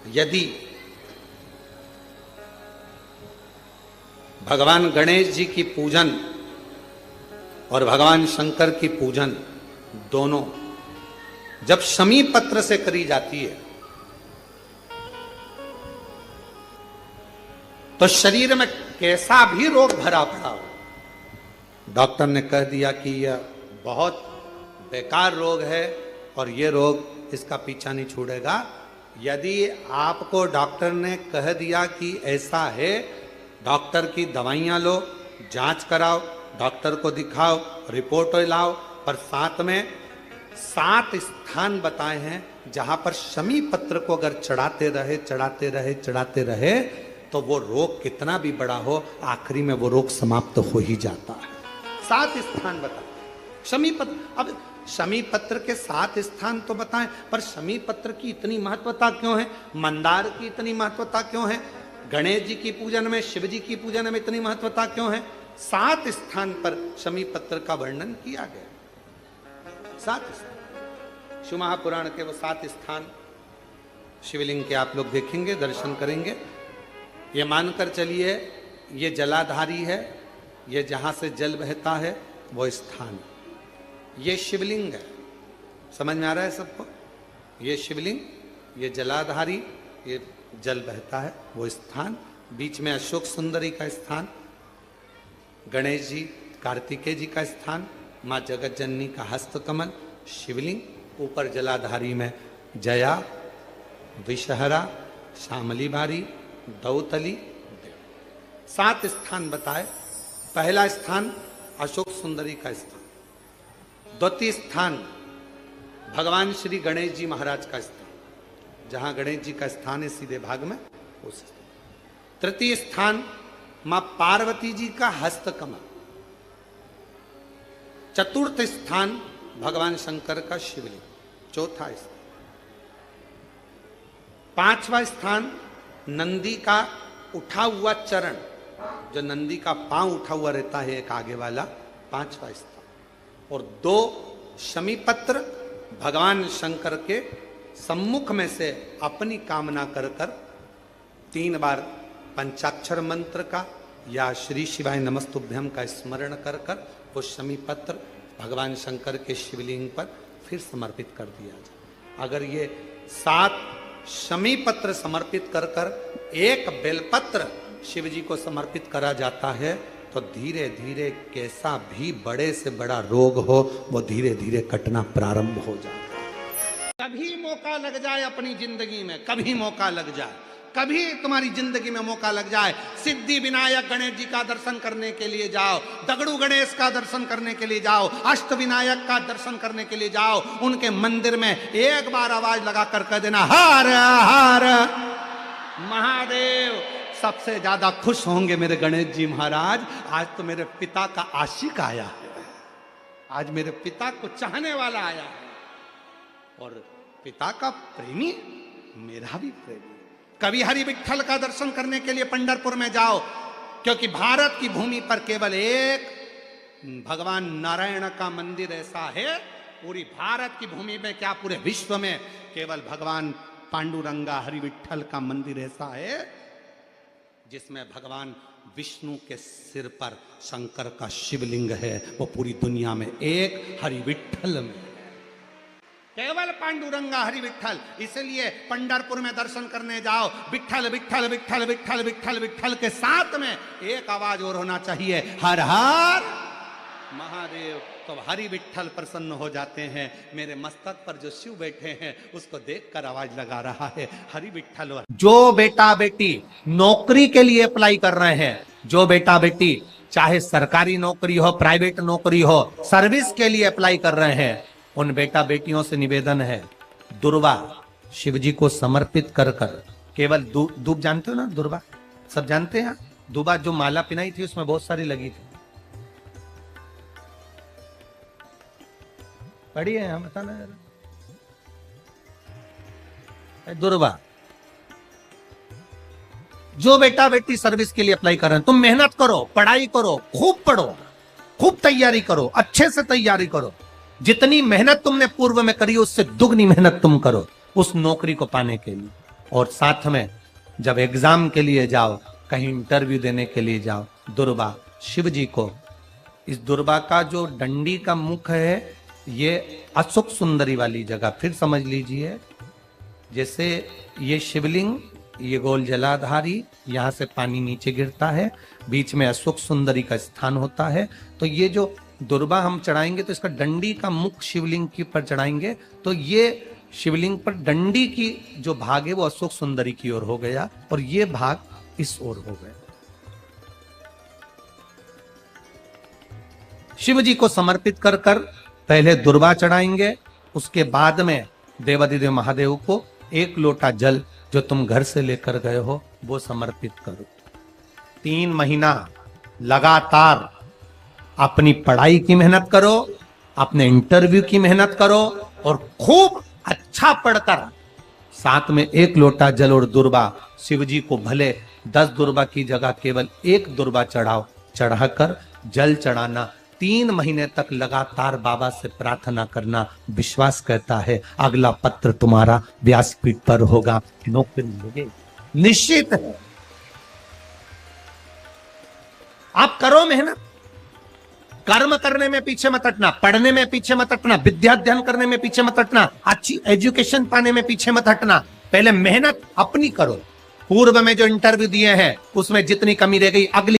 यदि भगवान गणेश जी की पूजन और भगवान शंकर की पूजन दोनों जब शमी पत्र से करी जाती है तो शरीर में कैसा भी रोग भरा पड़ा हो, डॉक्टर ने कह दिया कि यह बहुत बेकार रोग है और यह रोग इसका पीछा नहीं छोड़ेगा। यदि आपको डॉक्टर ने कह दिया कि ऐसा है, डॉक्टर की दवाइयां लो, जांच कराओ, डॉक्टर को दिखाओ, रिपोर्ट लाओ, पर साथ में 7 स्थान बताए हैं जहां पर शमी पत्र को अगर चढ़ाते रहे तो वो रोग कितना भी बड़ा हो, आखिरी में वो रोग समाप्त हो ही जाता है। 7 स्थान बताए शमी पत्र। अब शमी पत्र के 7 स्थान तो बताएं, पर शमी पत्र की इतनी महत्वता क्यों है, मंदार की इतनी महत्वता क्यों है, गणेश जी की पूजन में, शिव जी की पूजन में इतनी महत्वता क्यों है? 7 स्थान पर शमी पत्र का वर्णन किया गया। 7 स्थान शिव महापुराण के वो 7 स्थान शिवलिंग के आप लोग देखेंगे, दर्शन करेंगे। ये मानकर चलिए ये जलाधारी है, ये जहां से जल बहता है वो स्थान, ये शिवलिंग है। समझ में आ रहा है सबको? ये शिवलिंग, ये जलाधारी, ये जल बहता है वो स्थान, बीच में अशोक सुंदरी का स्थान, गणेश जी कार्तिकेय जी का स्थान, माँ जगत जननी का हस्त कमल, शिवलिंग, ऊपर जलाधारी में जया, विषहरा, श्यामली बारी, दौतली, 7 स्थान बताए। पहला स्थान अशोक सुंदरी का स्थान, द्वितीय स्थान भगवान श्री गणेश जी महाराज का स्थान, जहां गणेश जी का स्थान है सीधे भाग में उस स्थान। तृतीय स्थान मां पार्वती जी का हस्त कमल। चतुर्थ स्थान भगवान शंकर का शिवलिंग। चौथा स्थान। 5वां स्थान नंदी का उठा हुआ चरण, जो नंदी का पांव उठा हुआ रहता है एक आगे वाला, 5वां स्थान। और 2 शमी पत्र भगवान शंकर के सम्मुख में से अपनी कामना कर 3 बार पंचाक्षर मंत्र का या श्री शिवाय नमस्तुभ्यम का स्मरण कर वो शमी पत्र भगवान शंकर के शिवलिंग पर फिर समर्पित कर दिया जाए। अगर ये 7 शमी पत्र समर्पित कर एक बेलपत्र शिव जी को समर्पित करा जाता है तो धीरे धीरे कैसा भी बड़े से बड़ा रोग हो वो धीरे धीरे कटना प्रारंभ हो जाता है। कभी मौका लग जाए अपनी जिंदगी में, कभी मौका लग जाए, कभी तुम्हारी जिंदगी में मौका लग जाए, सिद्धि विनायक गणेश जी का दर्शन करने के लिए जाओ, दगड़ू गणेश का दर्शन करने के लिए जाओ, अष्ट विनायक का दर्शन करने के लिए जाओ, उनके मंदिर में एक बार आवाज लगा कर कह देना हर हर महादेव। सबसे ज्यादा खुश होंगे मेरे गणेश जी महाराज, आज तो मेरे पिता का आशिक आया है, आज मेरे पिता को चाहने वाला आया है, और पिता का प्रेमी मेरा भी प्रेमी। कभी हरि विठ्ठल का दर्शन करने के लिए पंढरपुर में जाओ, क्योंकि भारत की भूमि पर केवल एक भगवान नारायण का मंदिर ऐसा है, पूरी भारत की भूमि में क्या पूरे विश्व में केवल भगवान पांडुरंगा हरि विठ्ठल का मंदिर ऐसा है जिसमें भगवान विष्णु के सिर पर शंकर का शिवलिंग है। वो पूरी दुनिया में एक हरि विठ्ठल में, केवल पांडुरंगा हरि विठ्ठल। इसलिए पंढरपुर में दर्शन करने जाओ, विठ्ठल विठ्ठल विठ्ठल विठ्ठल विठ्ठल विठ्ठल के साथ में एक आवाज और होना चाहिए, हर हर महादेव। तो हरि विठ्ठल प्रसन्न हो जाते हैं। मेरे मस्तक पर जो शिव बैठे हैं उसको देखकर आवाज लगा रहा है, हरि विठ्ठल। जो बेटा बेटी नौकरी के लिए अप्लाई कर रहे हैं, जो बेटा बेटी चाहे सरकारी नौकरी हो, प्राइवेट नौकरी हो, सर्विस के लिए अप्लाई कर रहे हैं, उन बेटा बेटियों से निवेदन है, दुर्वा शिव जी को समर्पित कर केवल दूब जानते हो ना, दुर्वा सब जानते हैं। दुर्वा जो माला पिनाई थी उसमें बहुत सारी लगी थी, पढ़ी है, हम बताना जरा। दुर्वा, जो बेटा बेटी सर्विस के लिए अप्लाई कर रहे हैं, तुम मेहनत करो, पढ़ाई करो, खूब पढ़ो, खूब तैयारी करो, अच्छे से तैयारी करो, जितनी मेहनत तुमने पूर्व में करी उससे दुगनी मेहनत तुम करो उस नौकरी को पाने के लिए। और साथ में जब एग्जाम के लिए जाओ, कहीं इंटरव्यू देने के लिए जाओ, दुर्वा शिव जी को, इस दुर्वा का जो डंडी का मुख है ये अशोक सुंदरी वाली जगह, फिर समझ लीजिए जैसे ये शिवलिंग, ये गोल जलाधारी, यहां से पानी नीचे गिरता है, बीच में अशोक सुंदरी का स्थान होता है। तो ये जो दुर्वा हम चढ़ाएंगे तो इसका डंडी का मुख शिवलिंग के ऊपर चढ़ाएंगे तो ये शिवलिंग पर डंडी की जो भाग है वो अशोक सुंदरी की ओर हो गया और ये भाग इस ओर हो गया। शिव जी को समर्पित कर कर पहले दुर्वा चढ़ाएंगे, उसके बाद में देवाधिदेव महादेव को 1 लोटा जल जो तुम घर से लेकर गए हो वो समर्पित करो। 3 महीना लगातार अपनी पढ़ाई की मेहनत करो, अपने इंटरव्यू की मेहनत करो और खूब अच्छा पढ़कर साथ में 1 लोटा जल और दुर्वा, शिव जी को भले 10 दुर्वा की जगह केवल 1 दुर्वा चढ़ाओ, चढ़ाकर जल चढ़ाना, 3 महीने तक लगातार बाबा से प्रार्थना करना। विश्वास कहता है अगला पत्र तुम्हारा व्यासपीठ पर होगा, नौकरी मिलेगी, निश्चित है। आप करो मेहनत, कर्म करने में पीछे मत हटना, पढ़ने में पीछे मत हटना, विद्या अध्ययन करने में पीछे मत हटना, अच्छी एजुकेशन पाने में पीछे मत हटना। पहले मेहनत अपनी करो। पूर्व में जो इंटरव्यू दिए हैं उसमें जितनी कमी रह गई अगली